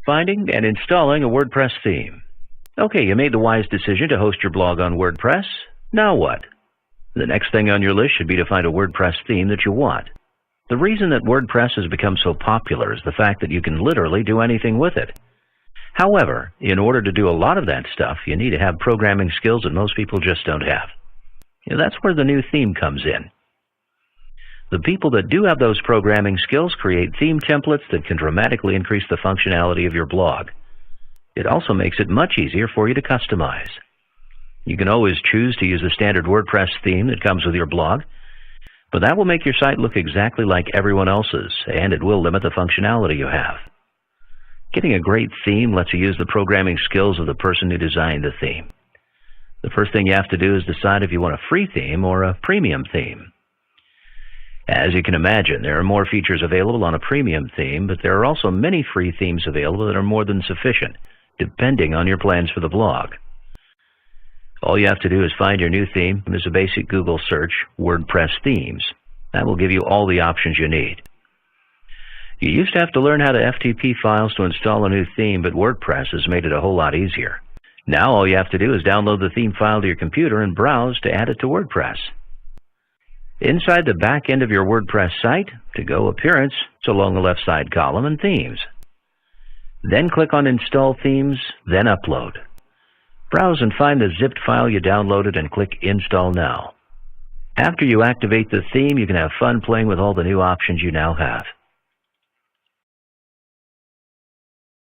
Finding and installing a WordPress theme. Okay, you made the wise decision to host your blog on WordPress. Now what? The next thing on your list should be to find a WordPress theme that you want. The reason that WordPress has become so popular is the fact that you can literally do anything with it. However, in order to do a lot of that stuff, you need to have programming skills that most people just don't have. That's where the new theme comes in. The people that do have those programming skills create theme templates that can dramatically increase the functionality of your blog. It also makes it much easier for you to customize. You can always choose to use the standard WordPress theme that comes with your blog, but that will make your site look exactly like everyone else's, and it will limit the functionality you have. Getting a great theme lets you use the programming skills of the person who designed the theme. The first thing you have to do is decide if you want a free theme or a premium theme. As you can imagine, there are more features available on a premium theme, but there are also many free themes available that are more than sufficient, depending on your plans for the blog. All you have to do is find your new theme. There's a basic Google search, WordPress themes. That will give you all the options you need. You used to have to learn how to FTP files to install a new theme, but WordPress has made it a whole lot easier. Now all you have to do is download the theme file to your computer and browse to add it to WordPress. Inside the back end of your WordPress site, to go Appearance, it's along the left side column and Themes. Then click on Install Themes, then Upload. Browse and find the zipped file you downloaded and click Install Now. After you activate the theme, you can have fun playing with all the new options you now have.